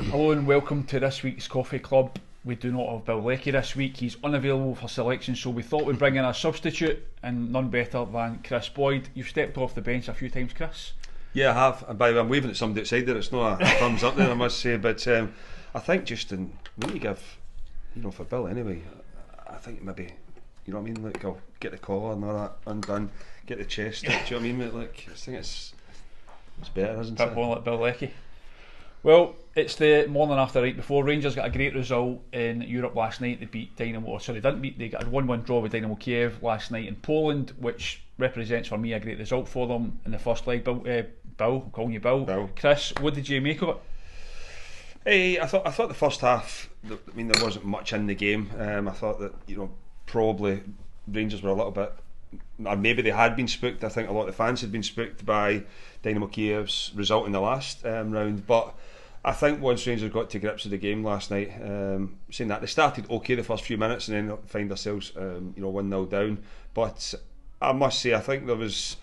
Hello and welcome to this week's Coffee Club. We do not have Bill Leckie this week. He's unavailable for selection, so we thought we'd bring in a substitute, and none better than Kris Boyd. You've stepped off the bench a few times, Kris. Yeah, I have. And by the way, I'm waving at somebody outside there. It's not a thumbs up there, I must say. But I think just we need to give, for Bill anyway, I think maybe, you know what I mean? Like, I'll get the collar and all that undone, get the chest up, do you know what I mean, mate? Like, I think it's better, isn't it? Bit more like Bill Leckie. Well, it's the morning after right before. Rangers got a great result in Europe last night. They beat Dynamo, they didn't beat, they got a 1-1 draw with Dynamo Kiev last night in Poland, which represents for me a great result for them in the first leg. Bill, I'm calling you Bill. Kris, what did you make of it? Hey, I thought the first half, there wasn't much in the game. I thought that, probably Rangers were a little bit, or maybe they had been spooked. I think a lot of the fans had been spooked by Dynamo Kiev's result in the last round, but I think once Rangers got to grips with the game last night, saying that they started okay the first few minutes and then find themselves 1-0 down, but I must say I think there was,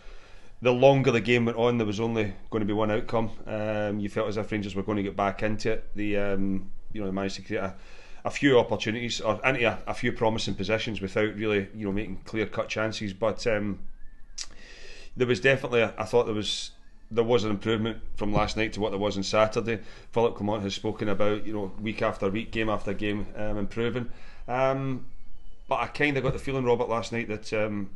the longer the game went on, there was only going to be one outcome. You felt as if Rangers were going to get back into it. They managed to create a few opportunities or into a few promising positions without really making clear cut chances, but there was definitely I thought there was an improvement from last night to what there was on Saturday. Philippe Clement has spoken about week after week, game after game, improving, but I kind of got the feeling, Robert, last night that and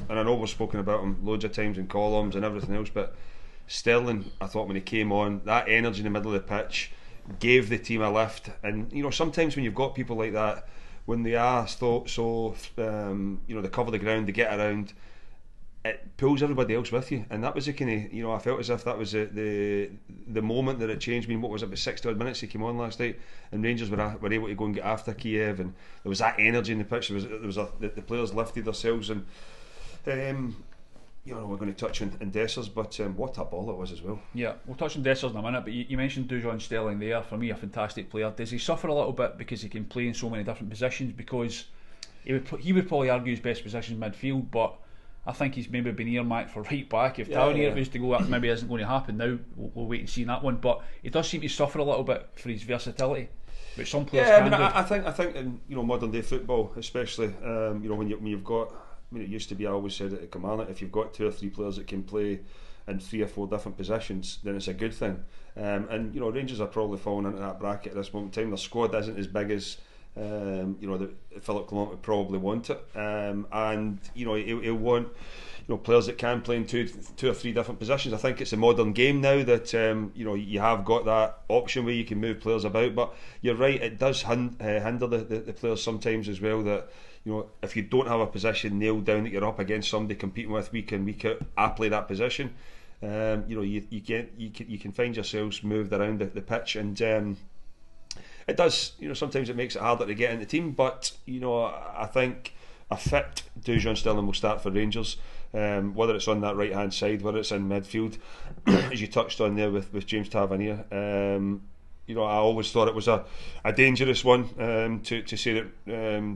I know we've spoken about him loads of times in columns and everything else, but Sterling, I thought when he came on, that energy in the middle of the pitch gave the team a lift. And sometimes when you've got people like that, when they are so they cover the ground, they get around, it pulls everybody else with you. And that was the kind of, I felt as if that was the moment that it changed. What was it, about 60 odd minutes he came on last night, and Rangers were able to go and get after Kiev, and there was that energy in the pitch. The players lifted themselves, and we're going to touch on Dessers, but what a ball it was as well. Yeah, we'll touch on Dessers in a minute, but you mentioned Dujon Sterling there. For me, a fantastic player. Does he suffer a little bit because he can play in so many different positions? Because he would probably argue his best position is midfield, but I think he's maybe been earmarked for right back. If Tavernier was to go, that maybe isn't going to happen now. We'll wait and see that one, but he does seem to suffer a little bit for his versatility, which some players can do. I think in modern day football, especially when you've got, it used to be, I always said it at Kilmarnock, if you've got 2 or 3 players that can play in 3 or 4 different positions, then it's a good thing. And Rangers are probably falling into that bracket at this moment in time. Their squad isn't as big as that Philippe Clement would probably want it, and he'll want players that can play in two or three different positions. I think it's a modern game now that you have got that option where you can move players about, but you're right, it does hinder the players sometimes as well, that if you don't have a position nailed down that you're up against somebody competing with week in week out, I play that position, you can find yourselves moved around the pitch, and it does, sometimes it makes it harder to get in the team, but I think a fit Dujon Sterling will start for Rangers, whether it's on that right hand side, whether it's in midfield, as you touched on there with James Tavernier. I always thought it was a dangerous one, to say that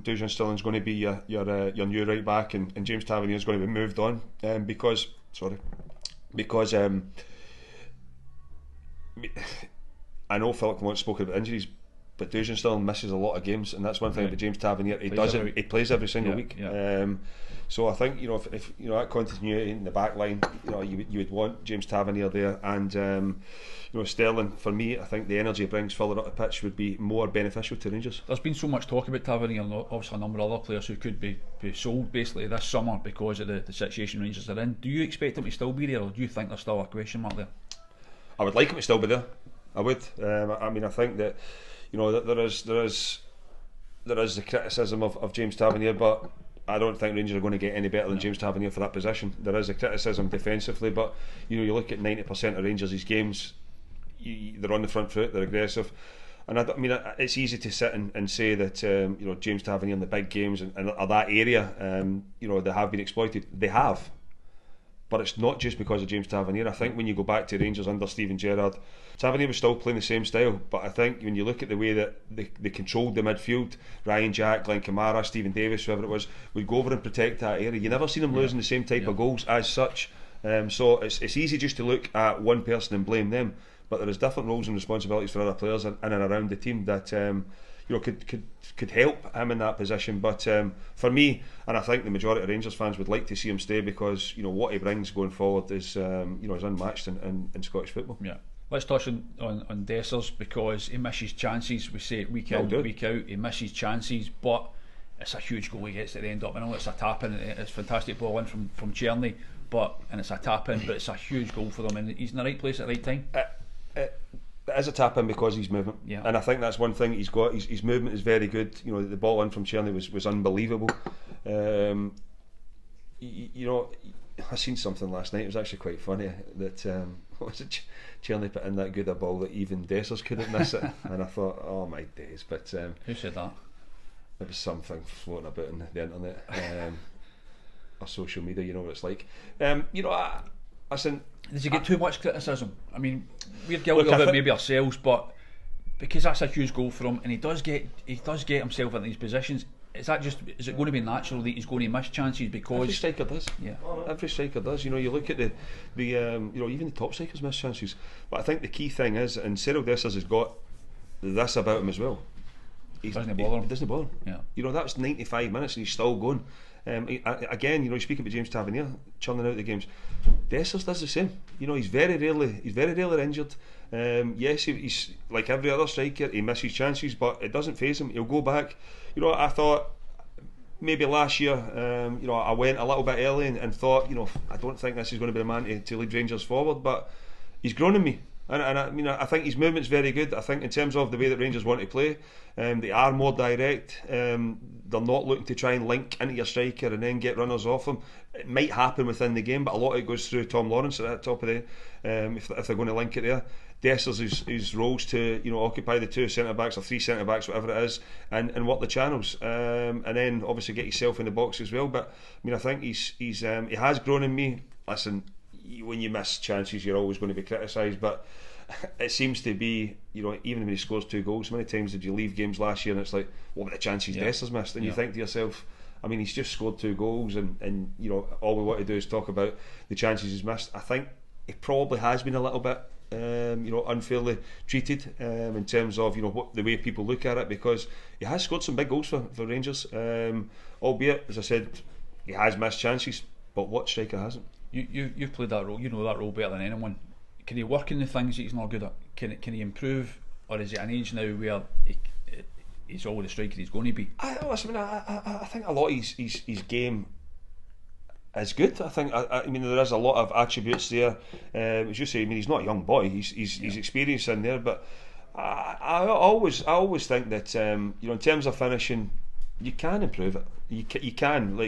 Dujon Sterling's going to be your new right back, and James Tavernier is going to be moved on, because I know Philip Clement spoke about injuries, but Dujon Sterling misses a lot of games, and that's one thing about James Tavernier. He plays every single week. Yeah. So I think if that continuity in the back line, you would want James Tavernier there, and Sterling, for me, I think the energy he brings further up the pitch would be more beneficial to Rangers. There's been so much talk about Tavernier, and obviously a number of other players who could be sold basically this summer because of the situation Rangers are in. Do you expect him to still be there, or do you think there's still a question mark there? I would like him to still be there. I would. I think that that there is the criticism of James Tavernier, but I don't think Rangers are going to get any better than James Tavernier for that position. There is a criticism defensively, but you look at 90% of Rangers' games, they're on the front foot, they're aggressive, and it's easy to sit and say that James Tavernier in the big games and that area, they have been exploited. They have. But it's not just because of James Tavernier. I think when you go back to Rangers under Steven Gerrard, Tavernier was still playing the same style, but I think when you look at the way that they controlled the midfield, Ryan Jack, Glenn Kamara, Stephen Davis, whoever it was, would go over and protect that area. You never seen them losing the same type of goals as such. So it's easy just to look at one person and blame them, but there is different roles and responsibilities for other players in and around the team that could help him in that position. But for me, and I think the majority of Rangers fans would like to see him stay, because what he brings going forward is is unmatched in Scottish football. Yeah. Let's touch on Dessers, because he misses chances. We say it week in, week out. He misses chances, but it's a huge goal he gets at the end up. I know it's a tap in, it's a fantastic ball in from Tierney, and it's a tap in, but it's a huge goal for them, and he's in the right place at the right time. It is a tap in because he's movement, and I think that's one thing he's got. His movement is very good. The ball in from Tierney was unbelievable. I seen something last night. It was actually quite funny that what was it? Tierney put in that good a ball that even Dessers couldn't miss it, and I thought, oh my days. But who said that? It was something floating about on the internet or social media. You know what it's like. Listen, does he get too much criticism? I mean, we're guilty of it maybe ourselves, but because that's a huge goal for him, and he does get himself in these positions. Is it going to be natural that he's going to miss chances? Because every striker does. Yeah, every striker does. You look at the even the top strikers miss chances. But I think the key thing is, and Cyriel Dessers has got this about him as well. He doesn't bother him. Yeah. That was 95 minutes and he's still going. Again, you speak about James Tavernier churning out the games. Dessers does the same. He's very rarely injured. Yes, he's like every other striker. He misses chances, but it doesn't faze him. He'll go back. I thought maybe last year, I went a little bit early and thought, I don't think this is going to be the man to lead Rangers forward, but he's grown in me. And I think his movement's very good. I think in terms of the way that Rangers want to play, they are more direct. They're not looking to try and link into your striker and then get runners off them. It might happen within the game, but a lot of it goes through Tom Lawrence at the top of the if they're going to link it there. Dessers his roles to occupy the two centre backs or three centre backs, whatever it is, and work the channels, and then obviously get yourself in the box as well. But I think he has grown in me. Listen, when you miss chances, you're always going to be criticised, but it seems to be, even when he scores 2 goals, how many times did you leave games last year and it's like, what were the chances Dessers missed? And you think to yourself, he's just scored 2 goals and all we want to do is talk about the chances he's missed. I think he probably has been a little bit unfairly treated in terms of the way people look at it, because he has scored some big goals for Rangers, albeit, as I said, he has missed chances, but what striker hasn't? You've played that role, you know that role better than anyone. Can he work in the things that he's not good at? Can he improve, or is it an age now where he's always the striker he's going to be? I think a lot of his game is good. I think there is a lot of attributes there. As you say, he's not a young boy. He's experienced in there, but I always think that in terms of finishing, you can improve it. You can.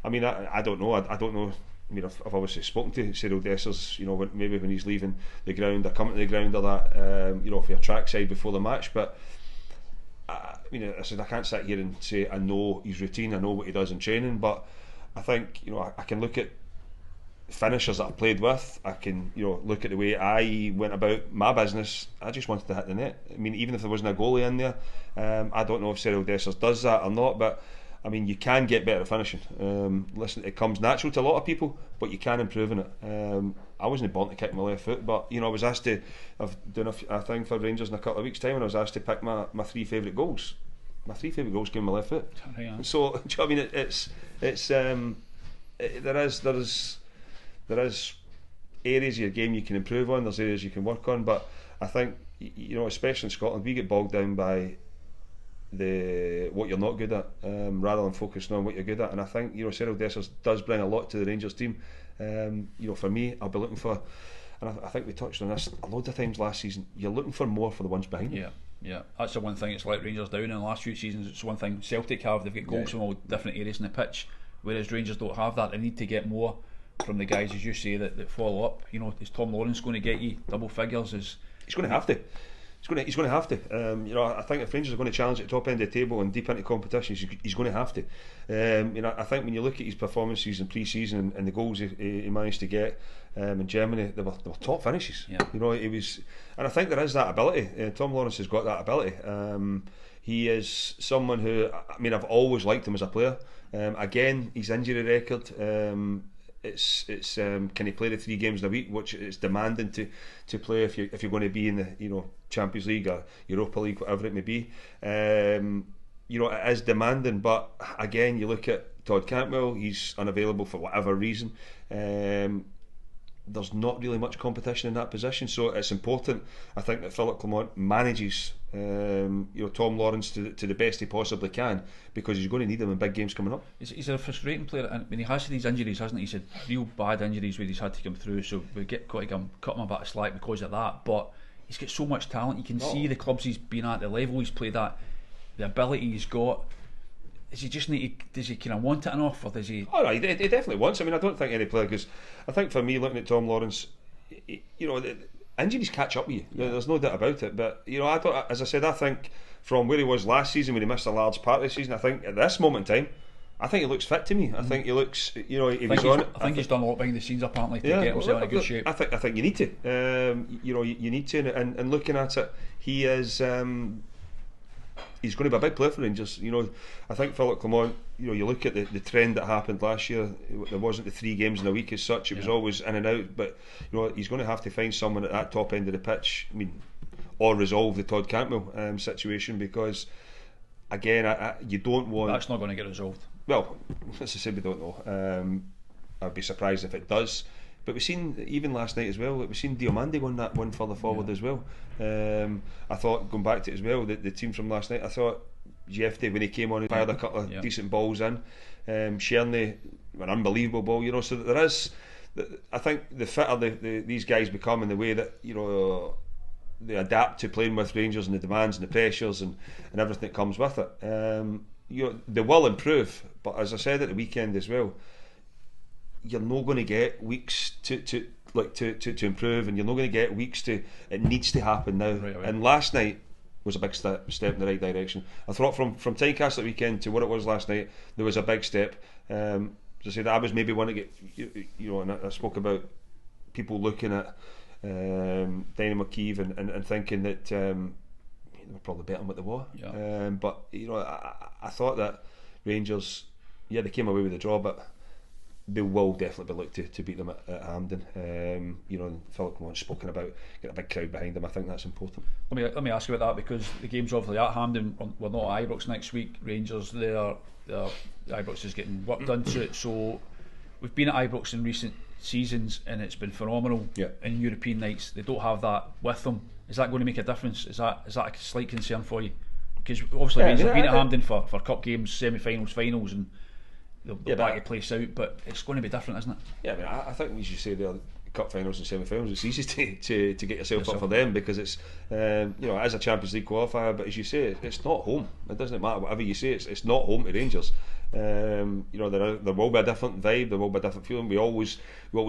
I don't know. I don't know. I've obviously spoken to Cyriel Dessers, maybe when he's leaving the ground or coming to the ground or that, for your trackside before the match. But I can't sit here and say I know his routine, I know what he does in training. But I think I can look at finishers that I've played with. I can look at the way I went about my business. I just wanted to hit the net. Even if there wasn't a goalie in there, I don't know if Cyriel Dessers does that or not, but you can get better at finishing. Listen, it comes natural to a lot of people, but you can improve in it. I wasn't born to kick my left foot, but I was asked to. I've done a thing for Rangers in a couple of weeks' time, and I was asked to pick my 3 favourite goals. My 3 favourite goals came with my left foot. So, do you know what there is areas of your game you can improve on. There's areas you can work on, but I think especially in Scotland, we get bogged down by what you're not good at, rather than focusing on what you're good at. And I think Cyriel Dessers does bring a lot to the Rangers team. For me, I'll be looking for, and I think we touched on this a load of times last season, you're looking for more for the ones behind you. Yeah, that's the one thing it's let Rangers down in the last few seasons. It's one thing Celtic have, they've got goals from all different areas in the pitch, whereas Rangers don't have that. They need to get more from the guys, as you say, that follow up. Is Tom Lawrence going to get you double figures? He's going to have to. He's going to have to. I think if Rangers are going to challenge at the top end of the table and deep into competitions, he's going to have to. I think when you look at his performances in pre-season and the goals he managed to get in Germany, they were top finishes. It was, and I think there is that ability. Tom Lawrence has got that ability. He is someone who, I've always liked him as a player. Again, his injury record it's can he play the 3 games in a week, which it's demanding to play if you're going to be in the Champions League or Europa League, whatever it may be. It is demanding, but again, you look at Todd Cantwell, he's unavailable for whatever reason. There's not really much competition in that position, so it's important, I think, that Philip Clement manages Tom Lawrence to the best he possibly can, because he's going to need him in big games coming up. He's a frustrating player, and when he has these injuries, hasn't he? He's had real bad injuries where he's had to come through, so we got to cut him a bit of slack because of that. But he's got so much talent. You can see the clubs he's been at, the level he's played at, the ability he's got. Does he just need to, does he kind of want it enough, or does he? Oh no, he definitely wants. I mean, I don't think any player, because I think for me, looking at Tom Lawrence, injuries catch up with you. Yeah. There's no doubt about it. But I don't. As I said, I think from where he was last season, when he missed a large part of the season, I think at this moment in time, I think he looks fit to me. I think he looks. He was on it. I think he's done a lot behind the scenes apparently to get himself in a good shape. I think you need to. You need to. And looking at it, he is. He's going to be a big player for Rangers. I think Philip Clement, you look at the trend that happened last year. There wasn't the 3 games in a week as such. It was always in and out. But he's going to have to find someone at that top end of the pitch. I mean, or resolve the Todd Cantwell situation, because again, you don't want. That's not going to get resolved. Well, as I said, we don't know. I'd be surprised if it does. But we've seen, even last night as well, we've seen Diomande won that one further forward as well. I thought, going back to it as well, the team from last night, I thought Jefte, when he came on, he fired a couple of decent balls in. Sherney, an unbelievable ball, so there is, I think the fitter these guys become, in the way that, they adapt to playing with Rangers and the demands and the pressures and everything that comes with it. They will improve, but as I said at the weekend as well, you're not going to get weeks to improve, and you're not going to get weeks to. It needs to happen now. Right. And last night was a big step in the right direction. I thought from Tynecastle at weekend to what it was last night, there was a big step. As I said, I was maybe one to get, and I spoke about people looking at Dynamo Kyiv and thinking that they were probably better than what they were. Yeah. But I thought that Rangers, they came away with the draw, but they will definitely be looked to beat them at Hampden. Philip Clement's spoken about getting a big crowd behind them. I think that's important. Let me ask you about that, because the game's obviously at Hampden. We're not at Ibrox next week. Rangers, Ibrox is getting work done to it. So we've been at Ibrox in recent seasons, and it's been phenomenal. In European nights, they don't have that with them. Is that going to make a difference? Is that a slight concern for you? Because obviously Rangers have been at Hampden for cup games, semi-finals, finals, and they'll back the place out, but it's going to be different, isn't it? Yeah, I mean, I think, as you say, the cup finals and semi-finals, it's easy to get yourself up for them, because it's as a Champions League qualifier. But as you say, it's not home. It doesn't matter whatever you say. It's not home to Rangers. There will be a different vibe. There will be a different feeling. We always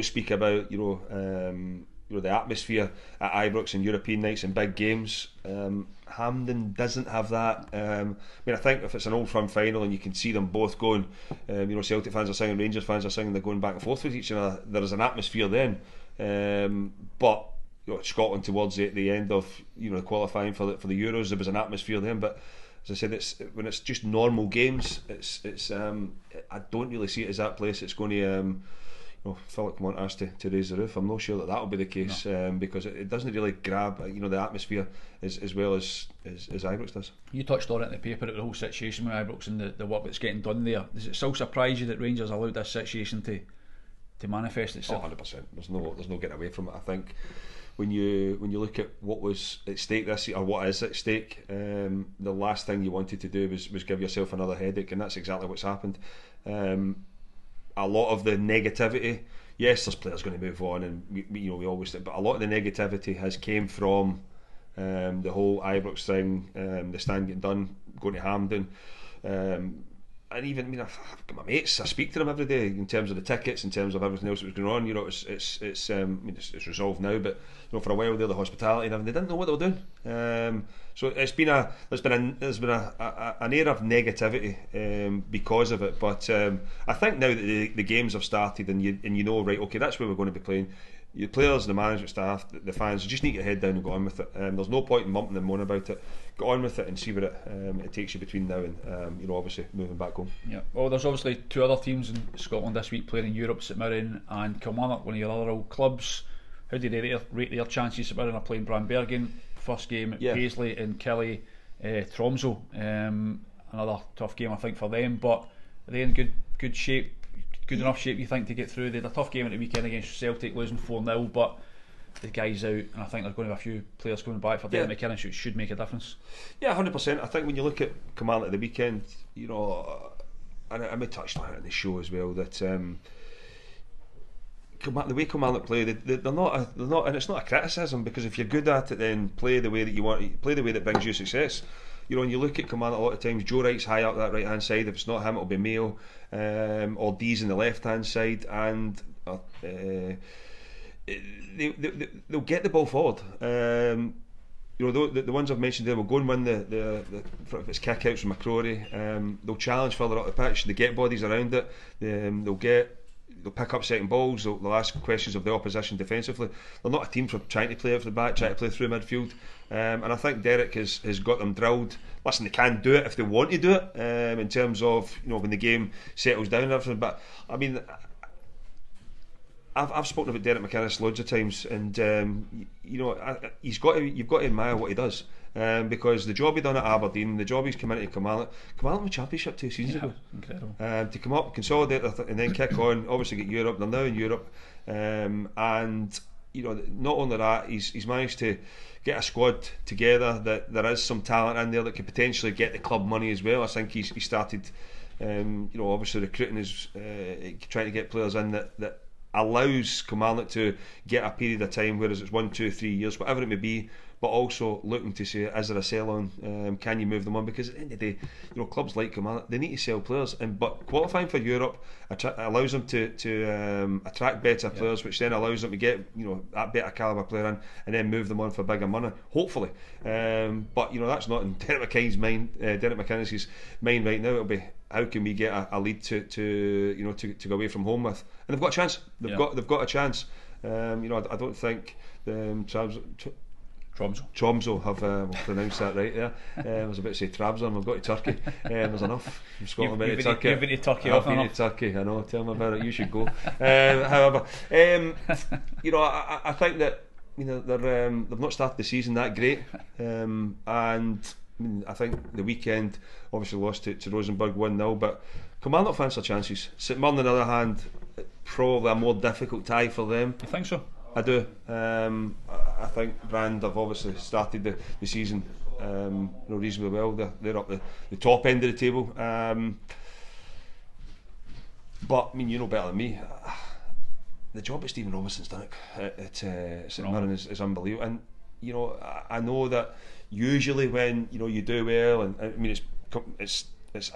speak about the atmosphere at Ibrox and European nights and big games. Hampden doesn't have that. I think if it's an Old Firm final and you can see them both going, Celtic fans are singing, Rangers fans are singing, they're going back and forth with each other, there is an atmosphere then. But Scotland towards the end of the qualifying for the Euros, there was an atmosphere then. But as I said, when it's just normal games, it's I don't really see it as that place. It's going to Philip Clement asked to raise the roof. I'm not sure that will be the case, because it doesn't really grab the atmosphere as well as Ibrox does. You touched on it in the paper, at the whole situation with Ibrox and the work that's getting done there. Does it still surprise you that Rangers allowed this situation to manifest itself? 100%. There's no getting away from it. I think when you look at what was at stake this year, or what is at stake, the last thing you wanted to do was give yourself another headache, and that's exactly what's happened. A lot of the negativity, yes, there's players going to move on, and we always, but a lot of the negativity has came from the whole Ibrox thing, the stand getting done, going to Hampden, and even I've got my mates, I speak to them every day in terms of the tickets, in terms of everything else that was going on. It's resolved now, but for a while there, the hospitality and everything, they didn't know what they were doing. So there's been an air of negativity because of it. But I think now that the games have started, and you know, right, okay, that's where we're going to be playing. the players, the management staff, the fans, you just need to get your head down and go on with it. There's no point in mumping and moaning about it. Get on with it and see where it takes you between now and obviously moving back home. Yeah. Well, there's obviously two other teams in Scotland this week playing in Europe: St Mirren and Kilmarnock, one of your other old clubs. How do they rate their chances? St Mirren are playing Branbergen, first game at Paisley, and Killie, Tromsø. Another tough game, I think, for them. But are they in good shape? Good enough shape, you think, to get through? They had a tough game at the weekend against Celtic, losing 4-0, but the guy's out, and I think there's going to be a few players coming back for Derek McInnes, which should make a difference. Yeah, 100%. I think when you look at Kilmarnock at the weekend, and I may touch on it in the show as well, that the way Kilmarnock play, they're not, and it's not a criticism, because if you're good at it, then play the way that you want, play the way that brings you success. When you look at Kilmarnock, a lot of times Joe Wright's high up that right hand side. If it's not him, it'll be Mayo, or D's in the left hand side, and they'll get the ball forward. The ones I've mentioned there will go and win if it's kick-outs from McCrory. They'll challenge further up the pitch. They get bodies around it. They'll pick up second balls. They'll ask questions of the opposition defensively. They're not a team for trying to play out the back, trying to play through midfield. And I think Derek has got them drilled. Listen, they can do it if they want to do it, in terms of when the game settles down and everything. But I mean, I've spoken about Derek McInnes loads of times, and you've got to admire what he does. Because the job he done at Aberdeen, the job he's come into Kilmarnock won the Championship 2 seasons ago. Incredible. To come up, consolidate, and then kick on, obviously get Europe. They're now in Europe, and not only that, he's managed to get a squad together that there is some talent in there that could potentially get the club money as well. I think he started, obviously recruiting is trying to get players in that allows Kilmarnock to get a period of time, whereas it's 1, 2, 3 years, whatever it may be, but also looking to say, is there a sell on? Can you move them on? Because at the end of the day, clubs like Kilmarnock, they need to sell players, but qualifying for Europe allows them to attract better players, which then allows them to get that better calibre player in, and then move them on for bigger money, hopefully. But that's not in Derek McInnes' mind, Derek McInnes' mind right now. It'll be, how can we get a lead to go away from home with? And they've got a chance. They've got a chance. I don't think Tromsø have pronounced that right there. I was about to say Trabzon. I've got to Turkey. There's enough from Scotland. You've been to Turkey. I've been to Turkey. I know. Tell me about it. You should go. However, I think that they've not started the season that great, and I think the weekend obviously lost to Rosenborg 1-0, but Kilmarnock fancy their chances. St Mirren, on the other hand, probably a more difficult tie for them. You think so? I do. I think Brand have obviously started the season reasonably well. They're up the top end of the table. But I mean, you know better than me. The job that Stephen Robinson's done at St Mirren is unbelievable. And I know that usually when you do well, and I mean it's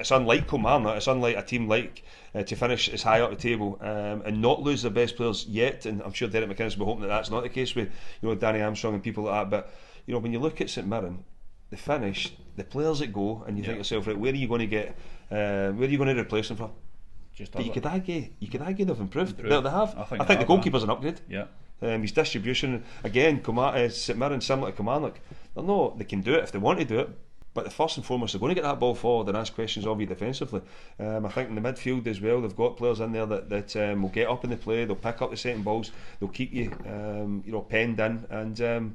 unlike Kilmarnock, it's unlike a team like to finish as high up the table and not lose their best players yet. And I'm sure Derek McInnes will be hoping that that's not the case with Danny Armstrong and people like that. But when you look at St Mirren, they finish, the players that go, and you think to yourself, right, where are you going to get? Where are you going to replace them from? But you could argue they've improved. They have. I think the goalkeeper's an upgrade. Yeah. His distribution again, St Mirren, similar to Kilmarnock, they can do it if they want to do it. But first and foremost, they're going to get that ball forward and ask questions of you defensively. I think in the midfield as well, they've got players in there that will get up in the play. They'll pick up the second balls. They'll keep you, penned in. And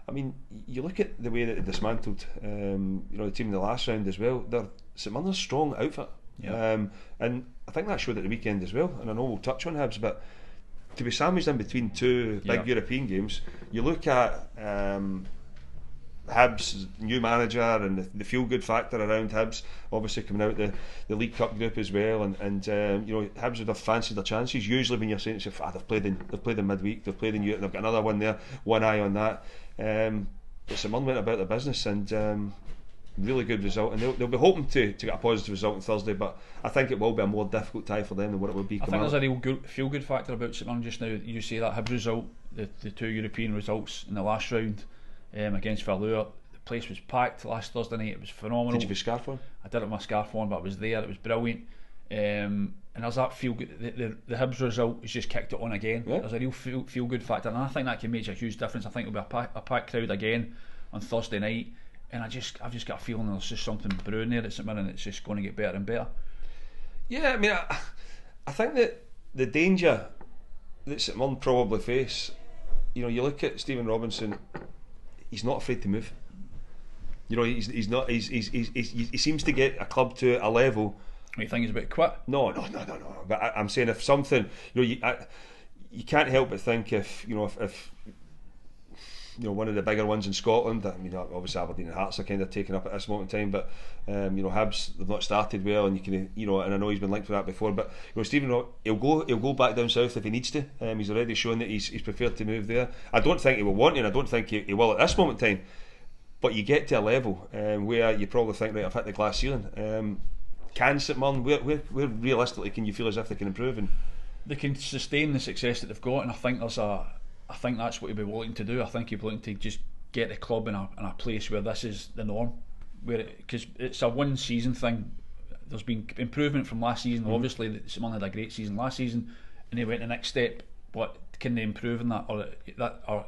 I mean, you look at the way that they dismantled, the team in the last round as well. St Mirren's a strong outfit, and I think that showed at the weekend as well. And I know we'll touch on Hibs, but to be sandwiched in between two big European games, you look at Hibs' new manager and the feel-good factor around Hibs, obviously coming out the League Cup group as well, and Hibs would have fancied their chances. Usually when you're saying to yourself, they've played in midweek, they've played in Europe, they've got another one there, one eye on that. But St Mirren went about their business, and really good result, and they'll be hoping to get a positive result on Thursday, but I think it will be a more difficult tie for them than what it would be. I think there's a real feel-good factor about St Mirren just now. You say that Hibs result, the two European results in the last round against Valur, the place was packed last Thursday night. It was phenomenal. Did you have a scarf on? I didn't have my scarf on, but I was there. It was brilliant. And there's that feel good. The Hibs result has just kicked it on again. Yeah. There's a real feel good factor, and I think that can make a huge difference. I think it'll be a packed crowd again on Thursday night, and I've just got a feeling there's just something brewing there at St Mirren. It's just going to get better and better. Yeah, I mean, I think that the danger that St Mirren probably face, you look at Stephen Robinson, he's not afraid to move. He's not. He seems to get a club to a level. You think he's a bit quit? No. But I'm saying if something, you can't help but think if one of the bigger ones in Scotland. I mean, obviously Aberdeen and Hearts are kind of taken up at this moment in time, but Hibs, they've not started well, and and I know he's been linked with that before. But Stephen, he'll go back down south if he needs to. He's already shown that he's prepared to move there. I don't think he will want to, and I don't think he will at this moment in time. But you get to a level where you probably think, right, I've hit the glass ceiling. Can St Mirren, where realistically can you feel as if they can improve? And they can sustain the success that they've got, and I think that's what he'll be willing to do. I think he'll be willing to just get the club in a place where this is the norm, because it's a one season thing. There's been improvement from last season. Obviously, St Mirren had a great season last season, and they went the next step. But can they improve in that, or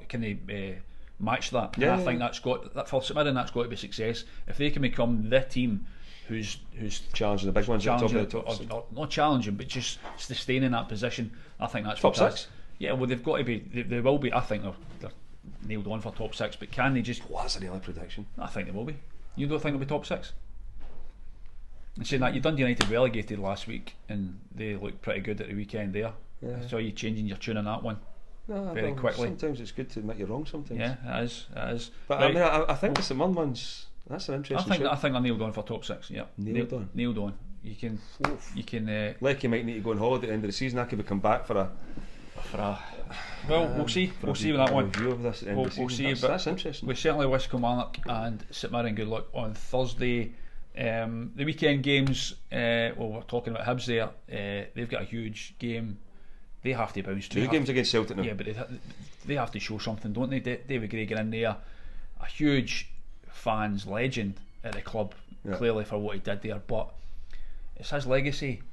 can they match that? Yeah, and I think that's got that for St Mirren. That's got to be success if they can become the team who's challenging the big ones at the top of the or not challenging, but just sustaining that position. I think that's top fantastic. 6. Yeah, well, they've got to be. They will be. I think they're nailed on for top 6. But can they just? Well, that's an early prediction. I think they will be. You don't think they'll be top 6? And saying that, you Dundee United relegated last week, and they looked pretty good at the weekend there. Yeah. I saw you changing your tune on that one. No, very quickly. Sometimes it's good to admit you're wrong. Sometimes. Yeah, it is. But right. I mean, I think the St Mirren one's. That's an interesting. I think they're nailed on for top 6. Yeah, nailed on. You can. Leckie might need to go on holiday at the end of the season. That could come back for a. Well, we'll see. We'll see with that one. Review of this at the end of the We'll season. see. That's interesting. We certainly wish Kilmarnock and St Mirren good luck on Thursday. The weekend games. We're talking about Hibs there. They've got a huge game. They have to bounce. 2 games against Celtic now. Yeah, but they have to show something, don't they? David Gray in there, a huge fans legend at the club, clearly for what he did there, but it's his legacy,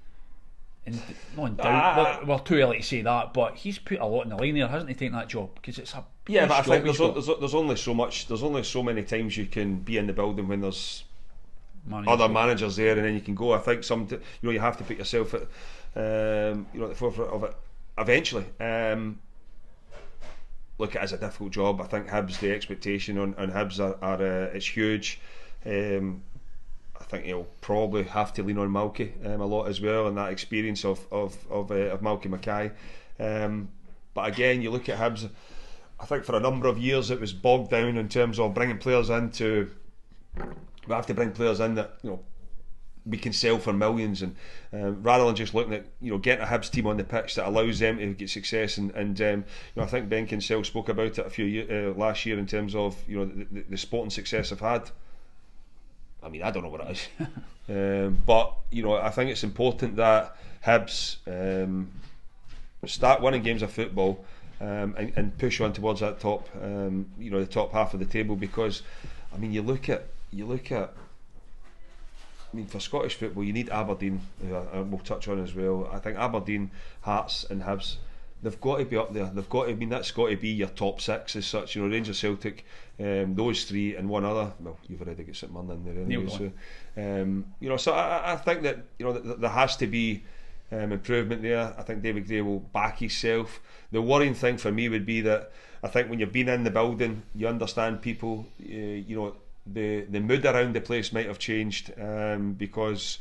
and not in doubt. Well, too early to say that, but he's put a lot in the line there, hasn't he? Taking that job, because it's a but I think there's only so much. There's only so many times you can be in the building when there's other managers there, and then you can go. I think you have to put yourself at at the forefront of it eventually. Look, it is a difficult job. I think Hibs, the expectation on Hibs are it's huge. I think he'll probably have to lean on Malky a lot as well, and that experience of Malky Mackay. But again, you look at Hibs. I think for a number of years it was bogged down in terms of bringing players in. We have to bring players in that we can sell for millions, and rather than just looking at getting a Hibs team on the pitch that allows them to get success, and I think Ben Kinsella spoke about it last year in terms of the sporting success they've had. I mean, I don't know what it is, but I think it's important that Hibs start winning games of football and push on towards that top, the top half of the table, because I mean, you look at. I mean, for Scottish football, you need Aberdeen, who we'll touch on as well. I think Aberdeen, Hearts, and Hibs, they've got to be up there. They've got to. I mean, that's got to be your top 6 as such. Rangers, Celtic, those 3, and one other. Well, you've already got St Mirren in there anyway. So, so I think that there has to be improvement there. I think David Gray will back himself. The worrying thing for me would be that I think when you've been in the building, you understand people. The mood around the place might have changed because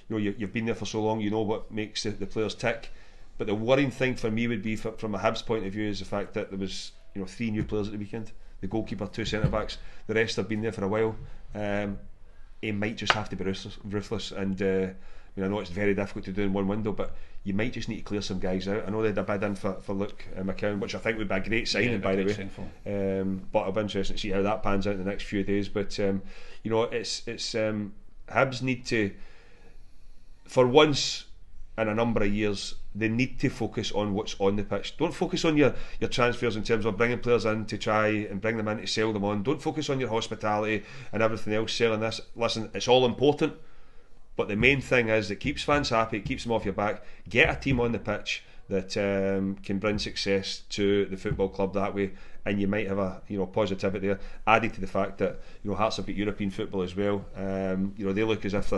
you've been there for so long. You know what makes the players tick. But the worrying thing for me would be, from a Hibs point of view, is the fact that there was 3 new players at the weekend. The goalkeeper, 2 centre backs. The rest have been there for a while. He might just have to be ruthless. And I know it's very difficult to do in one window, but you might just need to clear some guys out. I know they had a bid in for Luke McCowan, which I think would be a great signing, by the way. But it'll be interesting to see how that pans out in the next few days. But it's Hibs need to, for once in a number of years, they need to focus on what's on the pitch. Don't focus on your transfers in terms of bringing players in to try and bring them in to sell them on. Don't focus on your hospitality and everything else, selling this. Listen, it's all important, But the main thing is it keeps fans happy, it keeps them off your back. Get a team on the pitch that can bring success to the football club that way, and you might have a positivity there. Added to the fact that Hearts have beat European football as well. They look as if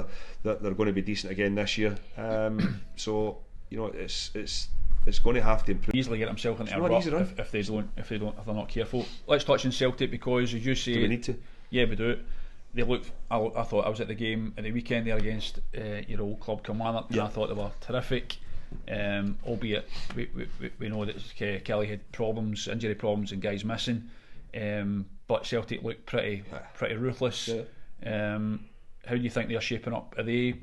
they're going to be decent again this year. So it's going to have to improve. Easily get himself into a rut if they're not careful. Let's touch on Celtic, because as you say, do we need to? Yeah, we do. They looked. I thought I was at the game at the weekend there against your old club Kilmarnock, and I thought they were terrific. Albeit we know that Killie had injury problems, and guys missing. But Celtic looked pretty ruthless. Yeah. How do you think they're shaping up? Are they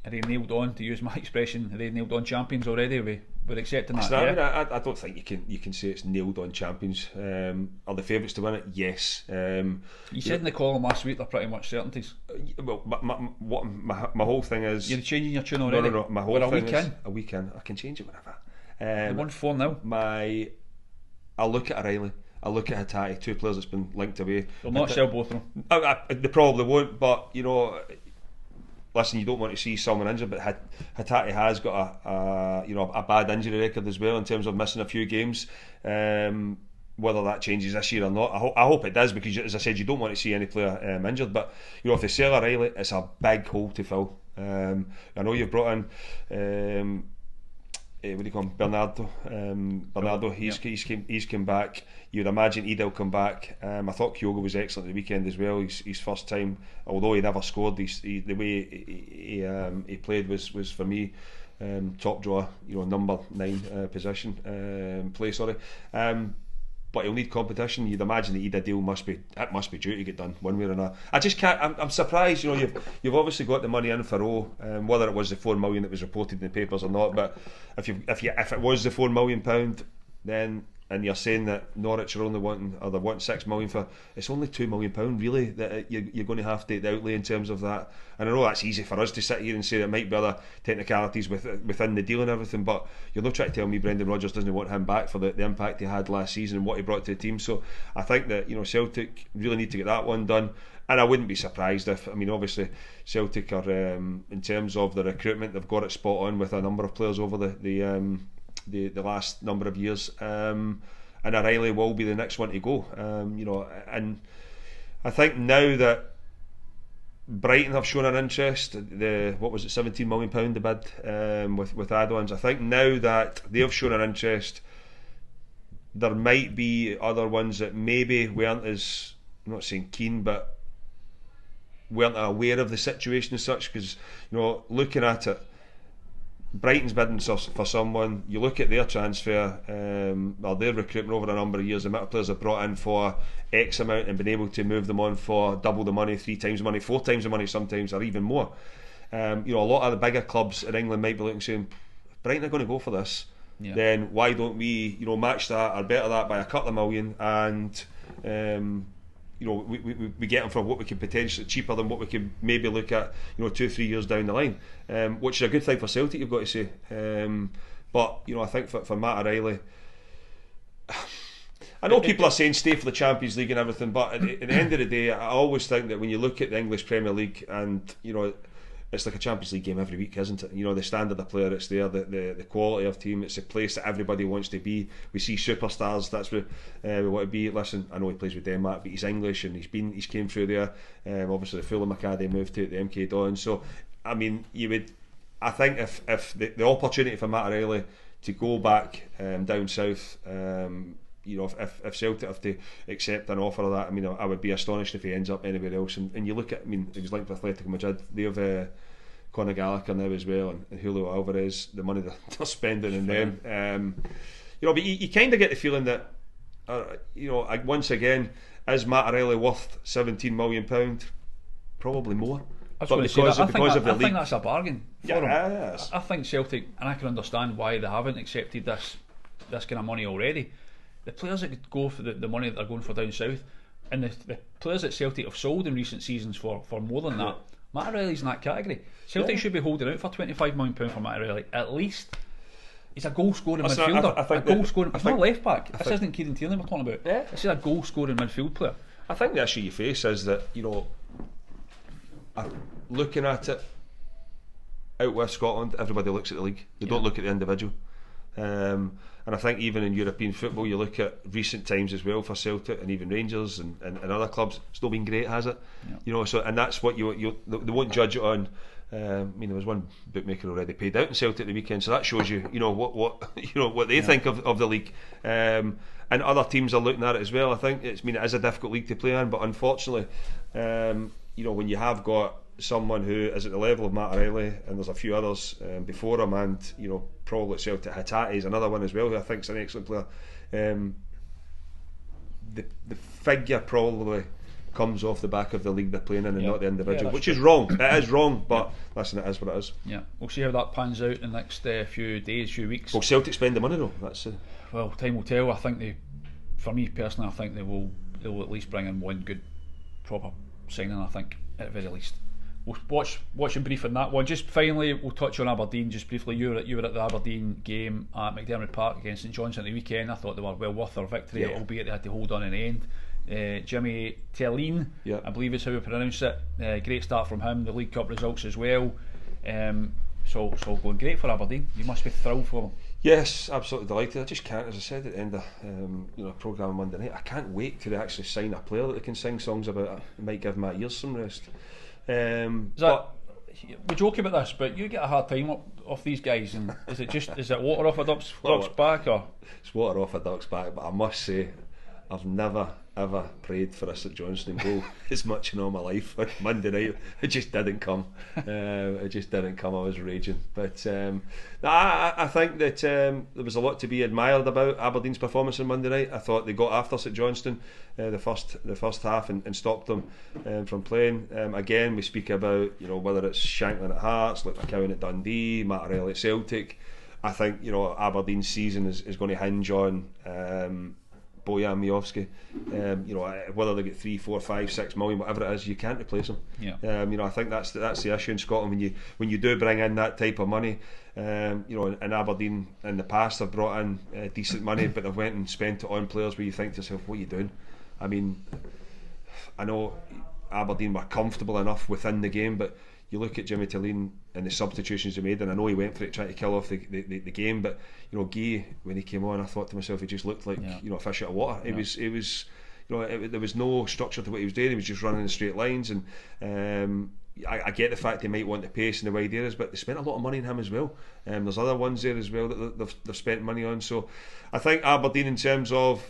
nailed on, to use my expression? Are they nailed on champions already? We're accepting that. I don't think you can say it's nailed on champions. Are the favourites to win it? Yes. You said in the column last week they're pretty much certainties. Well, my whole thing is, you're changing your tune already. No. My whole thing is a weekend. I can change it whenever. They won 4-0. I look at O'Reilly. I look at Hatate, 2 players that's been linked away. They'll not sell both of them. They probably won't, but listen, you don't want to see someone injured, but Hatate has got a bad injury record as well in terms of missing a few games. Whether that changes this year or not, I hope it does, because as I said, you don't want to see any player injured. But if they sell O'Reilly, it's a big hole to fill. I know you've brought in what do you call him? Bernardo. He's come back. You'd imagine Eda'll come back. I thought Kyogo was excellent the weekend as well. His first time, although he never scored, the way he played was for me top drawer. Number 9 position play. Sorry. But he'll need competition. You'd imagine the Ida deal must be due to get done one way or another. I just can't. I'm surprised. You've obviously got the money in for O, whether it was the £4 million that was reported in the papers or not. But if it was the £4 million, then, and you're saying that Norwich are only wanting, or they want £6 million for, it's only £2 million really that you're going to have to outlay in terms of that. And I know that's easy for us to sit here and say there might be other technicalities within the deal and everything, but you're not trying to tell me Brendan Rodgers doesn't want him back for the impact he had last season and what he brought to the team. So I think that Celtic really need to get that one done. And I wouldn't be surprised if, obviously Celtic are in terms of the recruitment, they've got it spot on with a number of players over the last number of years, and O'Reilly will be the next one to go. And I think now that Brighton have shown an interest, what was it, £17 million the bid with add-ons. I think now that they've shown an interest, there might be other ones that maybe weren't as, I'm not saying keen, but weren't aware of the situation as such. Because looking at it, Brighton's bidding for someone. You look at their transfer, or their recruitment over a number of years, the amount of players they've brought in for X amount and been able to move them on for double the money, 3 times the money, 4 times the money sometimes, or even more. A lot of the bigger clubs in England might be looking, saying, if Brighton are going to go for this, then why don't we match that or better that by a couple of million, and we get them for what we can potentially, cheaper than what we could maybe look at 2-3 years down the line, which is a good thing for Celtic, you've got to say. But I think for Matt O'Reilly, I know people are saying stay for the Champions League and everything, but at the end of the day, I always think that when you look at the English Premier League, and it's like a Champions League game every week, isn't it? The standard of player, it's there, the quality of team, it's a place that everybody wants to be. We see superstars, that's where we want to be. Listen, I know he plays with Denmark, but he's English and he's came through there. Obviously the Fulham Academy moved to the MK Dons. So I think if the opportunity for Matt O'Reilly to go back down south, if Celtic have to accept an offer of that, I would be astonished if he ends up anywhere else. And you look at, he was linked with Atletico Madrid. They have Conor Gallagher now as well, and Julio Alvarez. The money they're spending in them, but you kind of get the feeling that, once again, is Matt O'Reilly worth £17 million? Probably more. I think that's a bargain for him. Yes. I think Celtic, and I can understand why they haven't accepted this kind of money already. The players that could go for the money that they're going for down south, and the players that Celtic have sold in recent seasons for more than that, Matt O'Reilly's in that category. Celtic should be holding out for £25 million for Matt O'Reilly at least. He's a goal scoring midfielder. He's not a left back. This isn't Kieran Tierney we're talking about. Yeah. This is a goal scoring midfield player. I think the issue you face is that looking at it, out with Scotland, everybody looks at the league. They don't look at the individual. And I think even in European football, you look at recent times as well for Celtic and even Rangers and other clubs. It's not been great, has it? So and that's what they won't judge it on. There was one bookmaker already paid out in Celtic the weekend, so that shows you, what they think of the league. And other teams are looking at it as well. I think it is a difficult league to play in, but unfortunately, when you have got someone who is at the level of Matt Riley, and there's a few others before him, and probably Celtic, Hatate is another one as well, who I think is an excellent player. The figure probably comes off the back of the league they're playing in and not the individual, which is wrong. It is wrong, but listen, it is what it is. Yeah, we'll see how that pans out in the next few days, few weeks. Will Celtic spend the money though? Well, time will tell. I think for me personally, I think they will at least bring in one good proper signing. I think at the very least. We'll watch and brief on that one. Just finally, we'll touch on Aberdeen just briefly. You were at the Aberdeen game at McDermott Park against St Johnstone at the weekend. I thought they were well worth their victory, albeit they had to hold on in the end. Jimmy Tellin, I believe is how we pronounce it. Great start from him. The League Cup results as well. So going great for Aberdeen. You must be thrilled for them. Yes, absolutely delighted. I just can't, as I said at the end of programme on Monday night, I can't wait till they actually sign a player that they can sing songs about. It might give my ears some rest. We joke about this, but you get a hard time off these guys, and is it water off a duck's back, or it's water off a duck's back? But I must say, I've never ever prayed for a St Johnstone goal as much in all my life. On Monday night, it just didn't come. I was raging. But I think that there was a lot to be admired about Aberdeen's performance on Monday night. I thought they got after St Johnstone the first half and stopped them from playing. Again, we speak about whether it's Shanklin at Hearts, Luke McCowan at Dundee, Matt Riley at Celtic. I think Aberdeen's season is going to hinge on Bojan Miovski. Whether they get 3, 4, 5, 6 million, whatever it is, you can't replace him. I think that's the issue in Scotland when you do bring in that type of money. And Aberdeen in the past have brought in decent money, but they've went and spent it on players where you think to yourself, what are you doing? I mean, I know Aberdeen were comfortable enough within the game, but you look at Jimmy Tillene and the substitutions he made, and I know he went for it trying to kill off the game, but Guy, when he came on, I thought to myself, he just looked like a fish out of water. It was there was no structure to what he was doing. He was just running in straight lines, and I get the fact they might want the pace in the wide areas, but they spent a lot of money on him as well. There's other ones there as well that they've spent money on. So I think Aberdeen, in terms of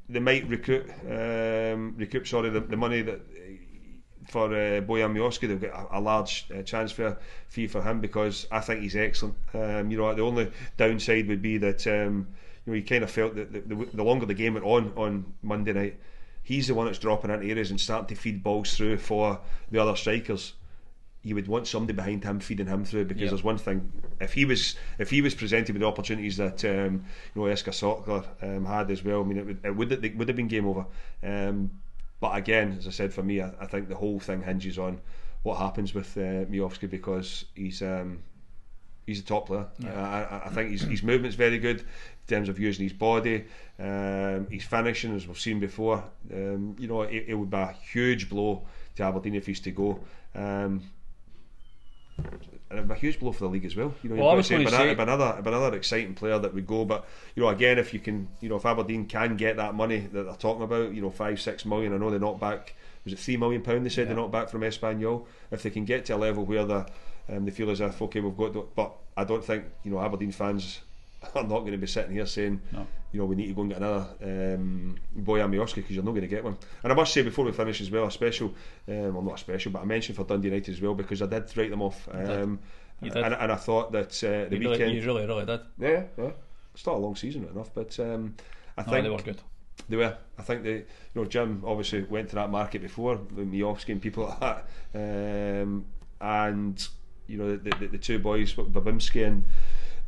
they might recoup the money that for Bojan Miovski, they've got a large transfer fee for him, because I think he's excellent. The only downside would be that you kind of felt that the longer the game went on Monday night, he's the one that's dropping into areas and starting to feed balls through for the other strikers. You would want somebody behind him feeding him through, because there's one thing, if he was presented with the opportunities that Eska Sokler had as well, I mean it would have been game over. But again, as I said, for me, I think the whole thing hinges on what happens with Miovski, because he's a top player. I think his movement's very good in terms of using his body, his finishing, as we've seen before. It would be a huge blow to Aberdeen if he's to go. And it'd be a huge blow for the league as well. I was going to say another exciting player that would go. But again, if you can, if Aberdeen can get that money that they're talking about, 5-6 million. I know they knocked back. Was it £3 million? They said they knocked back from Espanyol. If they can get to a level where they feel as if we've got, but I don't think Aberdeen fans are not going to be sitting here saying we need to go and get another Bojan Miovski, because you're not going to get one. And I must say, before we finish as well, a special, not a special, but I mentioned for Dundee United as well, because I did write them off. You did. And I thought that the weekend, you really did. Yeah. It's not a long season enough, but I think they were good. They were. I think Jim obviously went to that market before with Miovski and people like that, and the two boys, Babimski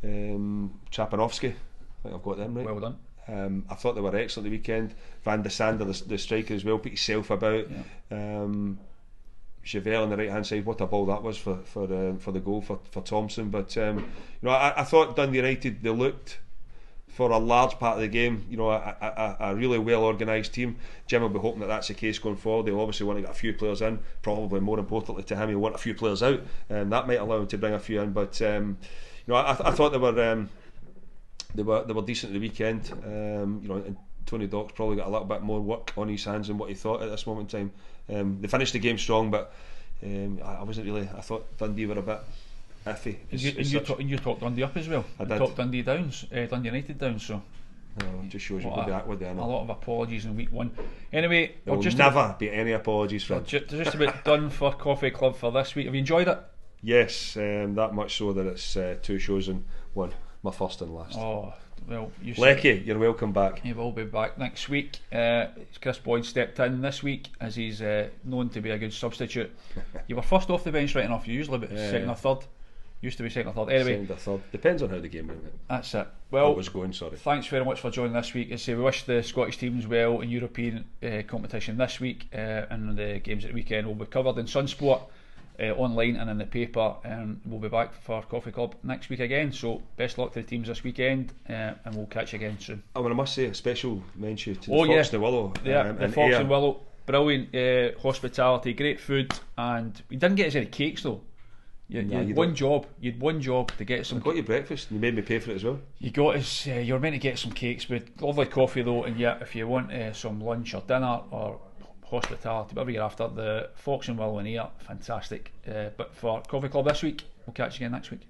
and Chapanovsky, I think I've got them right. Well done. I thought they were excellent the weekend. Van de Sander, the striker as well, put himself about. Chevelle on the right hand side, what a ball that was for the goal for Thompson. But I thought Dundee United, they looked for a large part of the game, you know, a really well organised team. Jim will be hoping that that's the case going forward. They'll obviously want to get a few players in, probably more importantly to him, he'll want a few players out, and that might allow him to bring a few in. But you know, I thought they were decent at the weekend. You know, and Tony Dock's probably got a little bit more work on his hands than what he thought at this moment in time. They finished the game strong, but I wasn't really. I thought Dundee were a bit iffy. And you talked Dundee up as well. I you did. talked Dundee downs, Dundee United down. So it just shows you what they are. A lot of apologies in week 1. Anyway, there will never be any apologies, Fred. Just about done for Coffee Club for this week. Have you enjoyed it? Yes, that much so that it's 2 shows in 1. My first and last. Oh, well, Leckie, you're welcome back. He will be back next week. Kris Boyd stepped in this week as he's known to be a good substitute. You were first off the bench right enough. You usually be second or third. Used to be second or third. Anyway, second or third. Depends on how the game went. That's it. Well, was going. Sorry. Thanks very much for joining this week. As I say, we wish the Scottish teams well in European competition this week, and the games at the weekend will be covered in SunSport, online and in the paper. We'll be back for Coffee Club next week again. So best luck to the teams this weekend, and we'll catch you again soon. I must say a special mention to the Fox and Willow. Yeah, the Fox and Willow, brilliant hospitality, great food, and we didn't get us any cakes though. You had one job to get some. I got you breakfast. You made me pay for it as well. You got us. You were meant to get some cakes, but lovely coffee though. And yeah, if you want some lunch or dinner or hospitality, whatever you're after, the Fox and Willow in here, fantastic. But for Coffee Club this week, we'll catch you again next week.